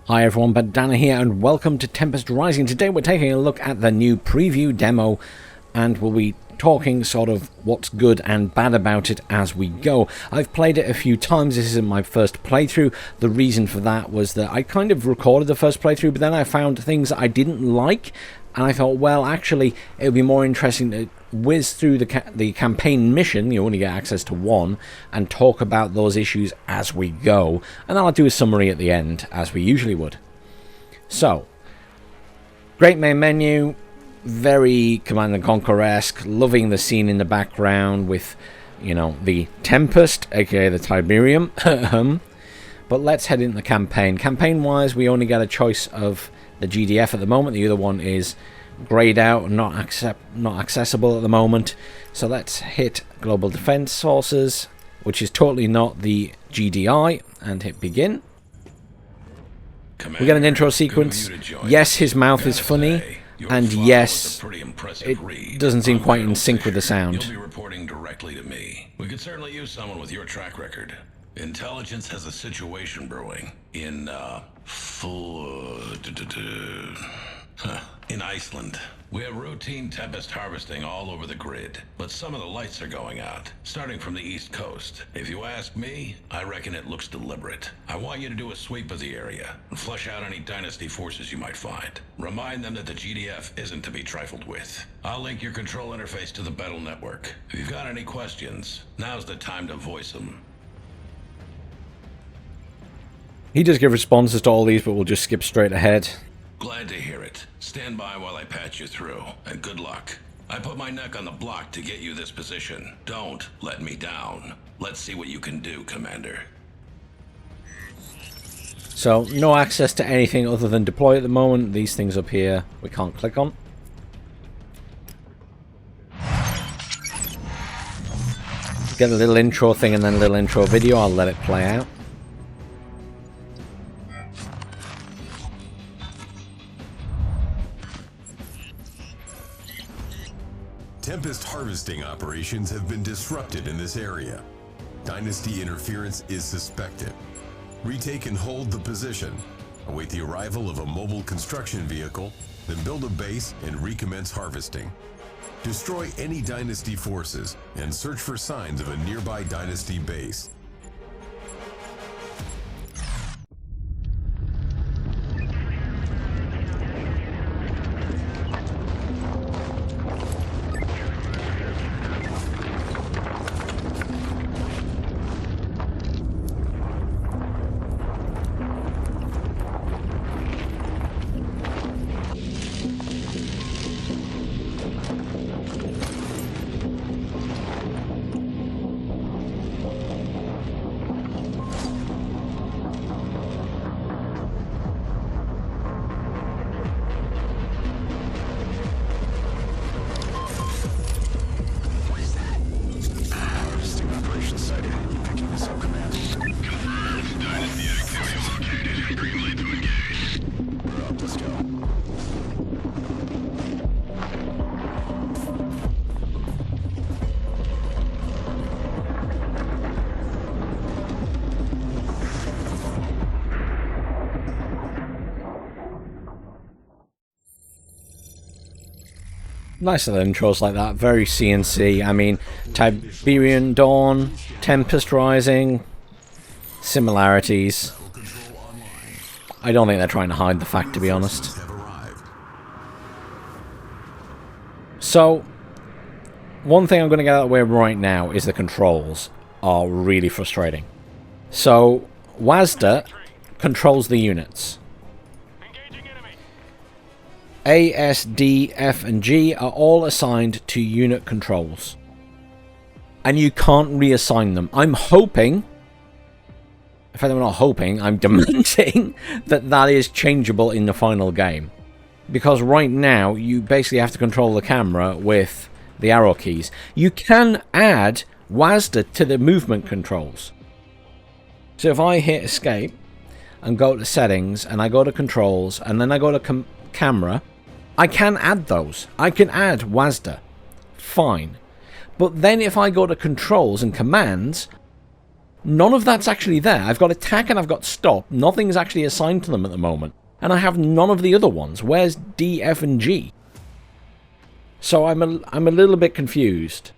Hi everyone, Bandana here and welcome to Tempest Ryzen. Today we're taking a look at the new preview demo and we'll be talking sort of what's good and bad about it as we go. I've played it a few times. This isn't my first playthrough. The reason for that was that I kind of recorded the first playthrough, but then I found things that I didn't like and I thought, well, actually it would be more interesting to whiz through the campaign mission. You only get access to one, and talk about those issues as we go, and then I'll do a summary at the end as we usually would. So, great main menu, very Command and Conquer-esque, loving the scene in the background with, you know, the Tempest, aka the Tiberium. But let's head into the campaign. Campaign wise, we only get a choice of the GDF at the moment. The other one is grayed out and not accessible at the moment. So let's hit Global Defense Sources, which is totally not the GDI, and hit begin. We get an intro sequence. Yes, his mouth is funny, and yes, it doesn't seem quite in sync with the sound. You'll be reporting directly to me. We could certainly use someone with your track record. Intelligence has a situation brewing in in Iceland. We have routine Tempest harvesting all over the grid, but some of the lights are going out, starting from the east coast. If you ask me, I reckon it looks deliberate. I want you to do a sweep of the area and flush out any Dynasty forces you might find. Remind them that the GDF isn't to be trifled with. I'll link your control interface to the battle network. If you've got any questions, now's the time to voice them. He does give responses to all these, but we'll just skip straight ahead. Glad to hear it. Stand by while I patch you through, and good luck. I put my neck on the block to get you this position. Don't let me down. Let's see what you can do, Commander. So, no access to anything other than deploy at the moment. These things up here we can't click on. Get a little intro thing and then a little intro video. I'll let it play out. Tempest harvesting operations have been disrupted in this area. Dynasty interference is suspected. Retake and hold the position. Await the arrival of a mobile construction vehicle, then build a base and recommence harvesting. Destroy any Dynasty forces and search for signs of a nearby Dynasty base. Nice little intros like that, very C&C. I mean, Tiberian Dawn, Tempest Rising, similarities. I don't think they're trying to hide the fact, to be honest. So, one thing I'm going to get out of the way right now is the controls are really frustrating. So, WASD controls the units. A, S, D, F, and G are all assigned to unit controls. And you can't reassign them. I'm hoping, in fact I'm not hoping, I'm demanding that that is changeable in the final game. Because right now, you basically have to control the camera with the arrow keys. You can add WASD to the movement controls. So if I hit escape and go to settings, and I go to controls, and then I go to camera, I can add those. I can add WASD. Fine. But then if I go to controls and commands, None of that's actually there. I've got attack and I've got stop. Nothing's actually assigned to them at the moment. And I have none of the other ones. Where's D, F, and G? So I'm a little bit confused.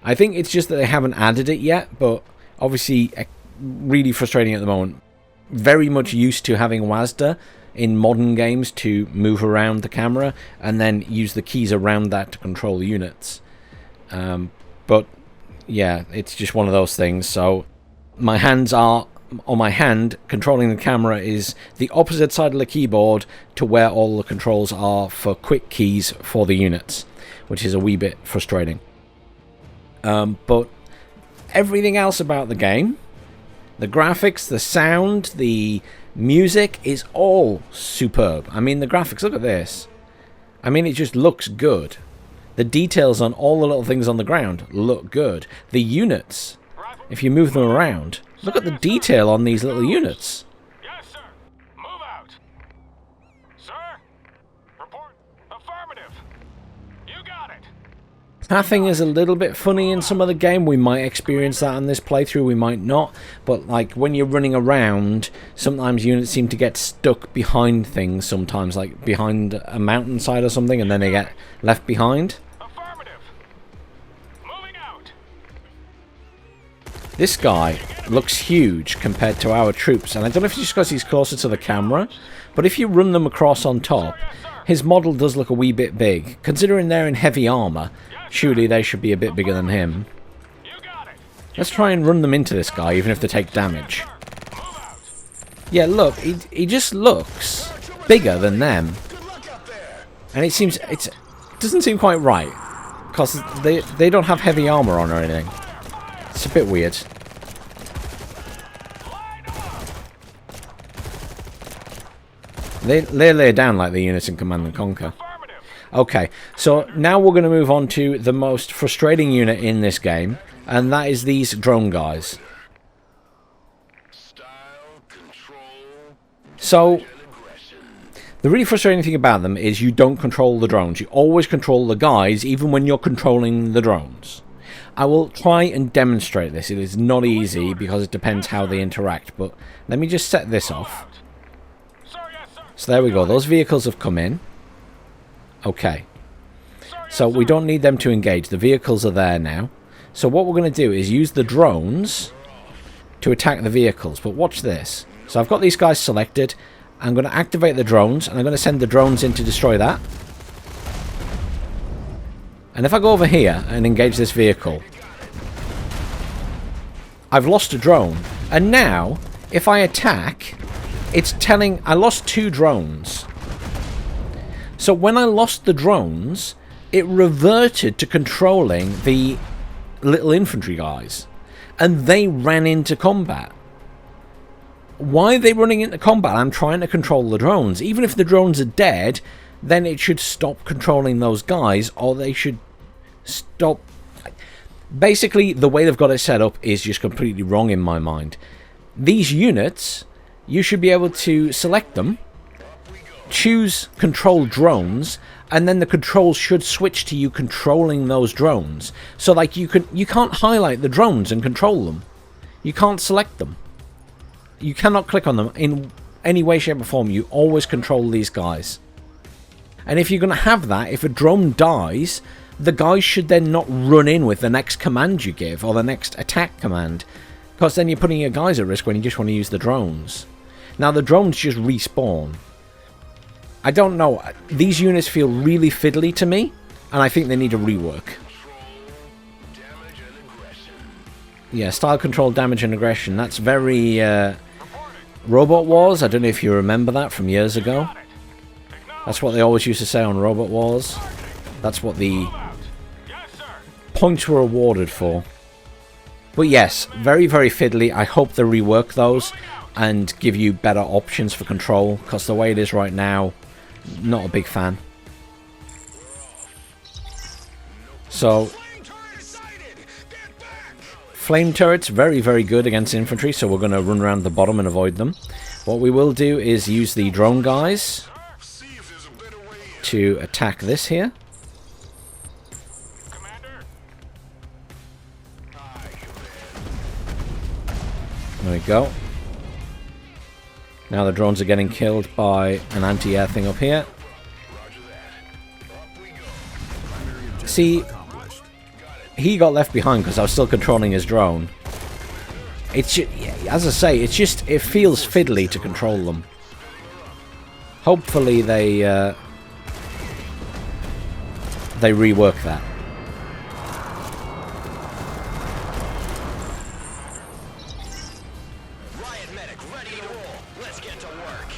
I think it's just that they haven't added it yet, but obviously really frustrating at the moment. Very much used to having WASD in modern games to move around the camera and then use the keys around that to control units. But yeah, it's just one of those things. So my hands are on my hand. Controlling the camera is the opposite side of the keyboard to where all the controls are for quick keys for the units, which is a wee bit frustrating. But everything else about the game, the graphics, the sound, the music is all superb. I mean, the graphics, look at this. I mean, it just looks good. The details on all the little things on the ground look good. The units, if you move them around, look at the detail on these little units. Yes, sir. Move out. Sir? Report affirmative. You got it. Pathing is a little bit funny in some of the game. We might experience that on this playthrough, we might not. But like when you're running around, sometimes units seem to get stuck behind things sometimes, like behind a mountainside or something, and then they get left behind. Affirmative. Moving out. This guy looks huge compared to our troops, and I don't know if it's just because he's closer to the camera, but if you run them across on top, his model does look a wee bit big. Considering they're in heavy armor, surely they should be a bit bigger than him. You got it. Let's try and run them into this guy, even if they take damage. Move out. Yeah, look, he just looks bigger than them. And it doesn't seem quite right, because they don't have heavy armor on or anything. It's a bit weird. They lay down like the units in Command & Conquer. Okay, so now we're going to move on to the most frustrating unit in this game, and that is these drone guys. So, the really frustrating thing about them is you don't control the drones. You always control the guys, even when you're controlling the drones. I will try and demonstrate this. It is not easy because it depends how they interact, but let me just set this off. So there we go, those vehicles have come in. Okay. So we don't need them to engage, the vehicles are there now. So what we're going to do is use the drones to attack the vehicles, but watch this. So I've got these guys selected, I'm going to activate the drones, and I'm going to send the drones in to destroy that. And if I go over here and engage this vehicle, I've lost a drone, and now, if I attack, it's telling I lost 2 drones. So when I lost the drones, it reverted to controlling the little infantry guys. And they ran into combat. Why are they running into combat? I'm trying to control the drones. Even if the drones are dead, then it should stop controlling those guys, or they should stop. Basically, the way they've got it set up is just completely wrong in my mind. These units, you should be able to select them, choose control drones, and then the controls should switch to you controlling those drones. So like you can't highlight the drones and control them. You can't select them. You cannot click on them in any way, shape or form. You always control these guys. And if you're going to have that, if a drone dies, the guys should then not run in with the next command you give or the next attack command, because then you're putting your guys at risk when you just want to use the drones. Now the drones just respawn. I don't know, these units feel really fiddly to me, and I think they need a rework. Yeah, style, control, damage and aggression, that's very Robot Wars. I don't know if you remember that from years ago. That's what they always used to say on Robot Wars. That's what the points were awarded for. But yes, very, very fiddly. I hope they rework those and give you better options for control, because the way it is right now, not a big fan. So, flame turrets, very, very good against infantry, so we're going to run around the bottom and avoid them. What we will do is use the drone guys to attack this here. There we go. Now the drones are getting killed by an anti-air thing up here. See, he got left behind because I was still controlling his drone. It's just, as I say, it's just, it feels fiddly to control them. Hopefully they rework that. Riot medic ready to roll. Let's get to work.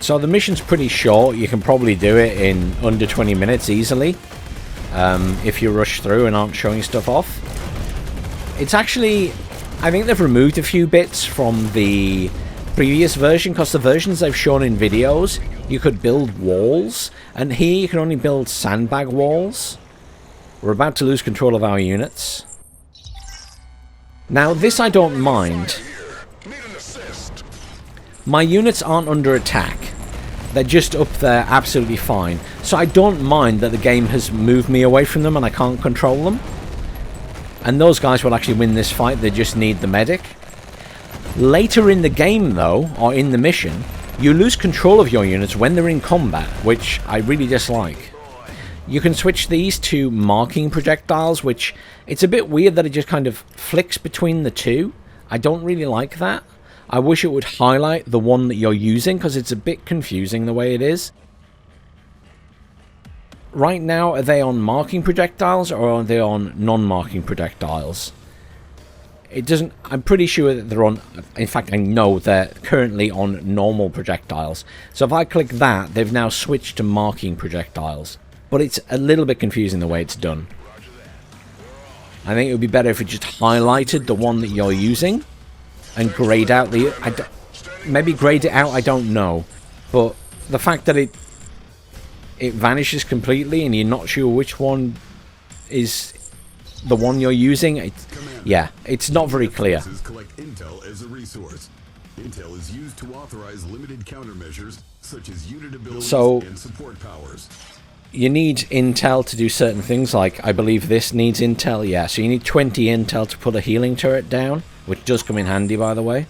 So the mission's pretty short. You can probably do it in under 20 minutes easily. If you rush through and aren't showing stuff off. It's actually, I think they've removed a few bits from the previous version, because the versions they've shown in videos, you could build walls, and here you can only build sandbag walls. We're about to lose control of our units. Now this I don't mind. My units aren't under attack. They're just up there absolutely fine. So I don't mind that the game has moved me away from them and I can't control them. And those guys will actually win this fight, they just need the medic. Later in the game though, or in the mission, you lose control of your units when they're in combat, which I really dislike. You can switch these to marking projectiles, which it's a bit weird that it just kind of flicks between the two. I don't really like that. I wish it would highlight the one that you're using, because it's a bit confusing the way it is. Right now, are they on marking projectiles or are they on non-marking projectiles? It doesn't... I'm pretty sure that they're on... In fact, I know they're currently on normal projectiles. So if I click that, they've now switched to marking projectiles. But it's a little bit confusing the way it's done. I think it would be better if it just highlighted the one that you're using and grayed out the... maybe grayed it out, I don't know. But the fact that it vanishes completely and you're not sure which one is the one you're using, yeah, it's not very clear. Collect intel as a resource. Intel is used to authorize limited countermeasures such as unit abilities and support powers. You need intel to do certain things, like I believe this needs intel, yeah, so you need 20 intel to put a healing turret down, which does come in handy, by the way.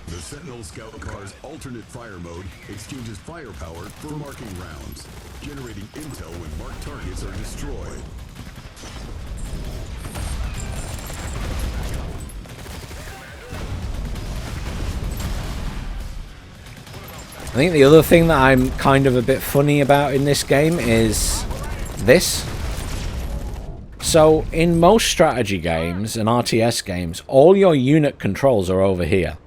The Sentinel Scout Car's alternate fire mode exchanges firepower for marking rounds, generating intel when marked targets are destroyed. I think the other thing that I'm kind of a bit funny about in this game is this. So, in most strategy games and RTS games, all your unit controls are over here.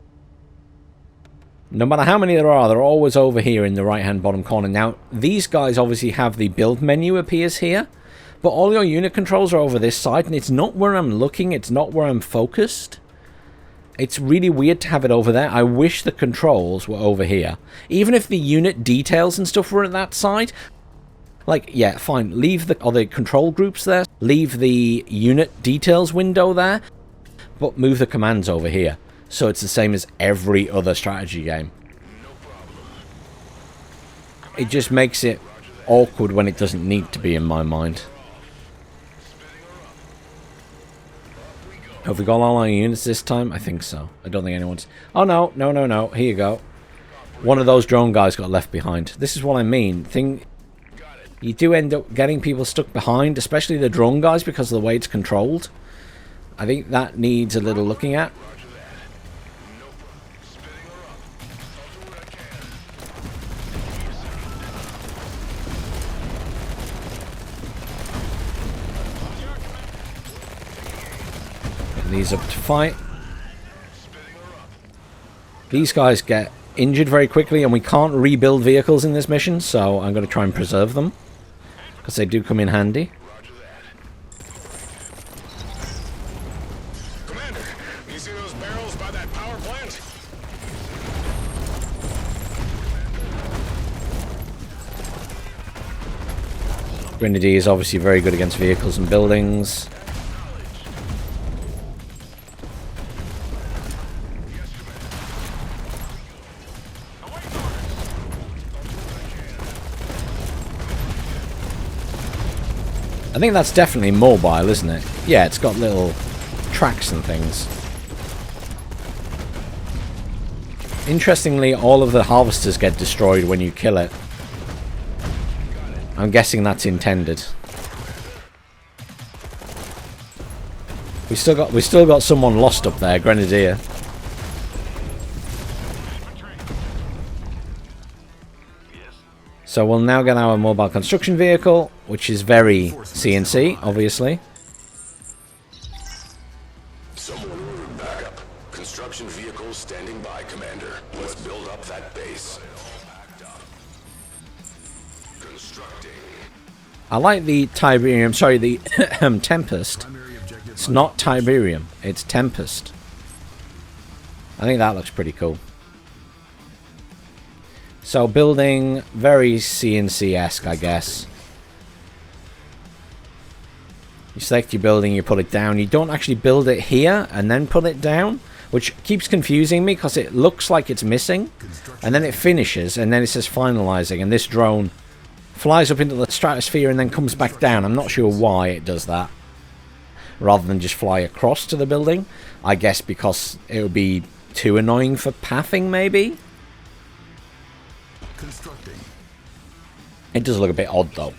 No matter how many there are, they're always over here in the right-hand bottom corner. Now, these guys obviously have the build menu appears here, but all your unit controls are over this side, and it's not where I'm looking, it's not where I'm focused. It's really weird to have it over there. I wish the controls were over here. Even if the unit details and stuff were at that side, like, yeah, fine, leave the other control groups there, leave the unit details window there, but move the commands over here. So it's the same as every other strategy game. It just makes it awkward when it doesn't need to be, in my mind. Have we got all our units this time? I think so. I don't think anyone's... Oh, no. No, no, no. Here you go. One of those drone guys got left behind. This is what I mean. You do end up getting people stuck behind, especially the drone guys, because of the way it's controlled. I think that needs a little looking at. These up to fight. These guys get injured very quickly, and we can't rebuild vehicles in this mission, so I'm going to try and preserve them, because they do come in handy. Commander, you see those barrels by that power plant? Grenadier is obviously very good against vehicles and buildings. I think that's definitely mobile, isn't it? Yeah, it's got little tracks and things. Interestingly, all of the harvesters get destroyed when you kill it. I'm guessing that's intended. We still got someone lost up there, Grenadier. So we'll now get our mobile construction vehicle, which is very C&C, obviously. Someone ordered backup. Construction vehicles standing by, Commander. Let's build up that base. Constructing. I like the Tiberium, sorry, the Tempest. It's not Tiberium, it's Tempest. I think that looks pretty cool. So building very C&C-esque, I guess. You select your building, you put it down. You don't actually build it here and then put it down, which keeps confusing me because it looks like it's missing. And then it finishes and then it says finalizing, and this drone flies up into the stratosphere and then comes back down. I'm not sure why it does that, rather than just fly across to the building. I guess because it would be too annoying for pathing, maybe? Constructing. It does look a bit odd, though.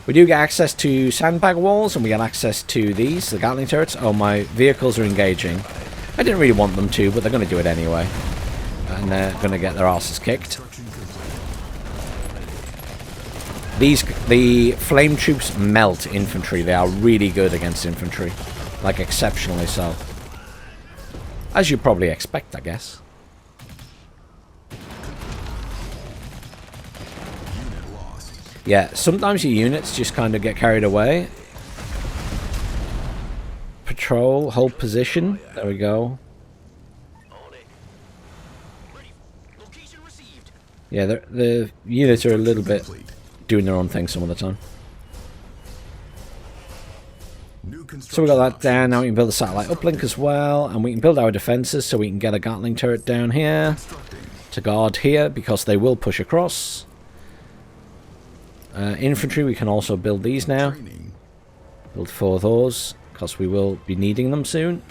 We do get access to sandbag walls, and we get access to these, the Gatling turrets. Oh, my vehicles are engaging. I didn't really want them to, but they're going to do it anyway. And they're going to get their asses kicked. The flame troops melt infantry. They are really good against infantry. Like, exceptionally so. As you probably expect, I guess. Yeah, sometimes your units just kind of get carried away. Patrol, hold position. There we go. Yeah, the units are a little bit doing their own thing some of the time. So we got that down. Now we can build a satellite uplink as well, and we can build our defenses so we can get a Gatling turret down here to guard here because they will push across. Infantry, we can also build these now. Build 4 of those because we will be needing them soon.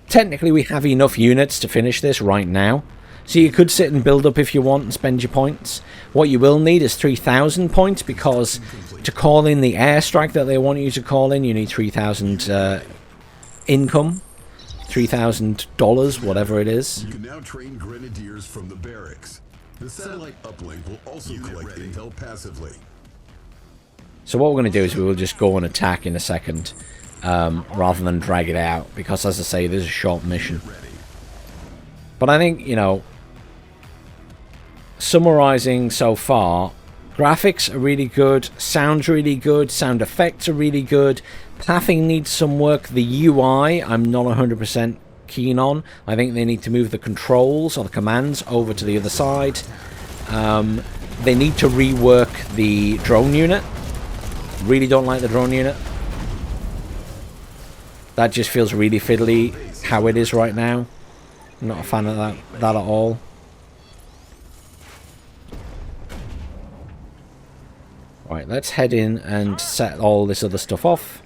Technically, we have enough units to finish this right now. So you could sit and build up if you want and spend your points. What you will need is 3,000 points because to call in the airstrike that they want you to call in, you need 3,000 income. $3,000, whatever it is. You can now train grenadiers from the barracks. The satellite uplink will also collect intel passively. So what we're going to do is we will just go and attack in a second rather than drag it out because, as I say, this is a short mission. But I think, you know, summarizing so far, graphics are really good, sound's really good, sound effects are really good, pathing needs some work. The UI I'm not 100% keen on. I think they need to move the controls or the commands over to the other side. They need to rework the drone unit. Really don't like the drone unit. That just feels really fiddly how it is right now. I'm not a fan of that at all. Right, let's head in and set all this other stuff off.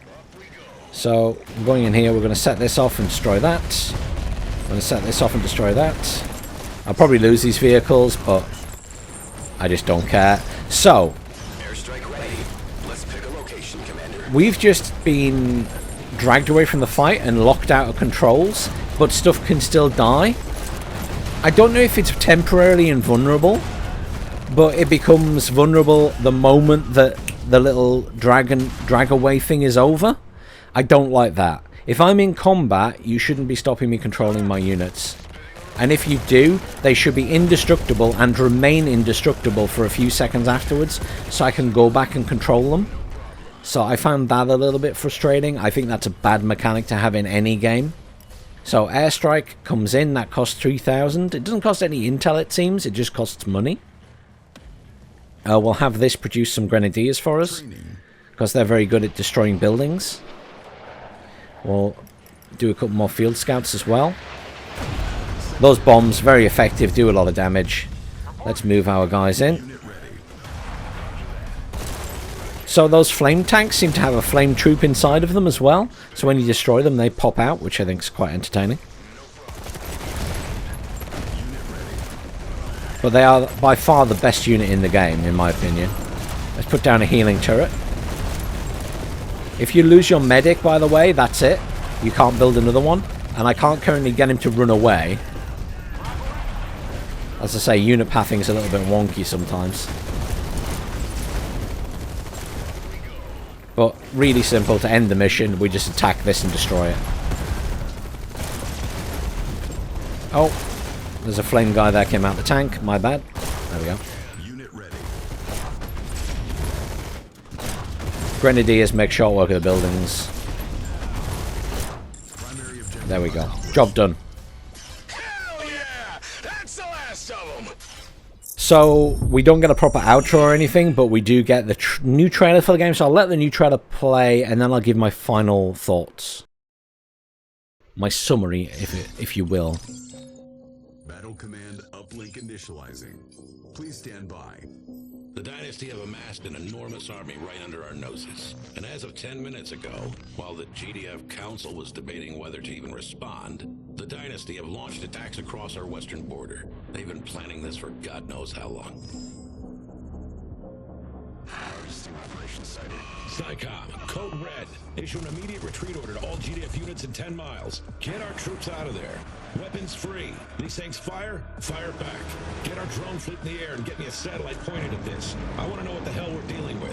So, we're going in here, we're going to set this off and destroy that. I'm going to set this off and destroy that. I'll probably lose these vehicles, but I just don't care. So, Airstrike ready. Let's pick a location, Commander. we've just been dragged away from the fight and locked out of controls, but stuff can still die. I don't know if it's temporarily invulnerable, but it becomes vulnerable the moment that the little drag away thing is over. I don't like that. If I'm in combat, you shouldn't be stopping me controlling my units. And if you do, they should be indestructible and remain indestructible for a few seconds afterwards, so I can go back and control them. So I found that a little bit frustrating. I think that's a bad mechanic to have in any game. So airstrike comes in, that costs 3,000. It doesn't cost any intel, it seems, it just costs money. We'll have this produce some grenadiers for us, because they're very good at destroying buildings. We'll do a couple more field scouts as well. Those bombs, very effective, do a lot of damage. Let's move our guys in. So those flame tanks seem to have a flame troop inside of them as well. So when you destroy them, they pop out, which I think is quite entertaining. But they are by far the best unit in the game, in my opinion. Let's put down a healing turret. If you lose your medic, by the way, that's it. You can't build another one. And I can't currently get him to run away. As I say, unit pathing is a little bit wonky sometimes. But really simple to end the mission. We just attack this and destroy it. Oh, there's a flame guy that came out the tank. My bad. There we go. Unit ready. Grenadiers make short work of the buildings. There we go. Job done. Hell yeah! That's the last of them! So, we don't get a proper outro or anything, but we do get the new trailer for the game. So I'll let the new trailer play, and then I'll give my final thoughts. My summary, if you will. Battle command uplink initializing. Please stand by. The Dynasty have amassed an enormous army right under our noses. And as of 10 minutes ago, while the GDF Council was debating whether to even respond, the Dynasty have launched attacks across our western border. They've been planning this for God knows how long. Harvesting operation sighted. C&Cm, code red. Issue an immediate retreat order to all GDF units in 10 miles. Get our troops out of there. Weapons free. These things fire, fire back. Get our drone fleet in the air and get me a satellite pointed at this. I want to know what the hell we're dealing with.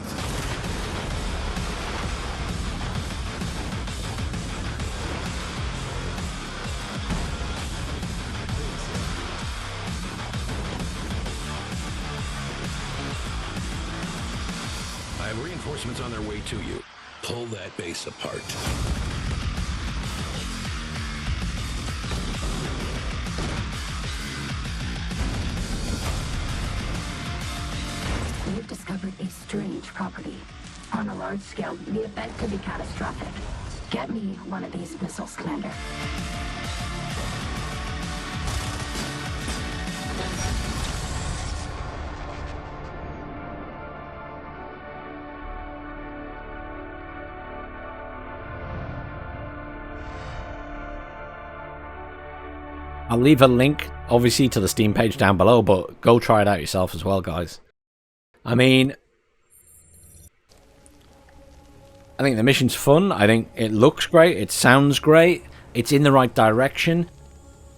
I have reinforcements on their way to you. Pull that base apart. We've discovered a strange property. On a large scale, the event could be catastrophic. Get me one of these missiles, Commander. I'll leave a link, obviously, to the Steam page down below, but go try it out yourself as well, guys. I mean, I think the mission's fun. I think it looks great. It sounds great. It's in the right direction.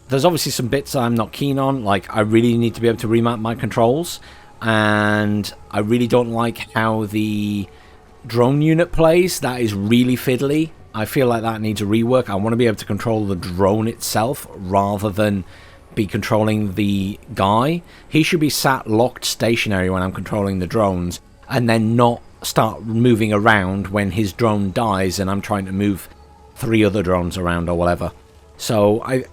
There's obviously some bits I'm not keen on. Like, I really need to be able to remap my controls. And I really don't like how the drone unit plays. That is really fiddly. I feel like that needs a rework. I want to be able to control the drone itself rather than be controlling the guy. He should be sat locked stationary when I'm controlling the drones and then not start moving around when his drone dies and I'm trying to move 3 other drones around or whatever. So I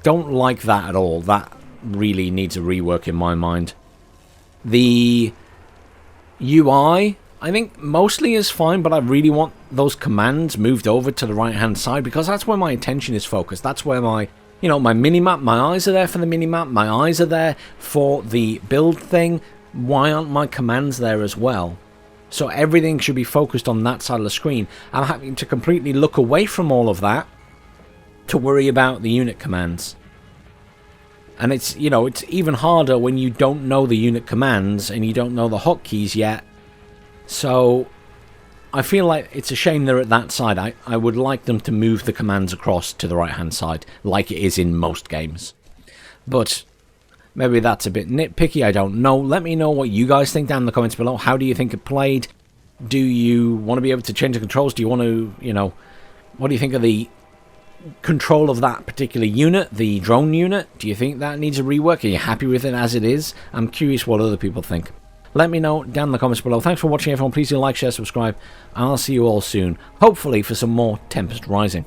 don't like that at all. That really needs a rework in my mind. The UI, I think mostly is fine, but I really want those commands moved over to the right hand side because that's where my attention is focused. That's where my, my minimap, my eyes are there for the minimap, my eyes are there for the build thing. Why aren't my commands there as well? So everything should be focused on that side of the screen. I'm having to completely look away from all of that to worry about the unit commands. And it's, it's even harder when you don't know the unit commands and you don't know the hotkeys yet. So I feel like it's a shame they're at that side. I would like them to move the commands across to the right hand side like it is in most games. But maybe that's a bit nitpicky, I don't know. Let me know what you guys think down in the comments below. How do you think it played? Do you want to be able to change the controls? Do you want to, what do you think of the control of that particular unit, the drone unit? Do you think that needs a rework? Are you happy with it as it is? I'm curious what other people think. Let me know down in the comments below. Thanks for watching, everyone. Please do like, share, subscribe, and I'll see you all soon, hopefully for some more Tempest Rising.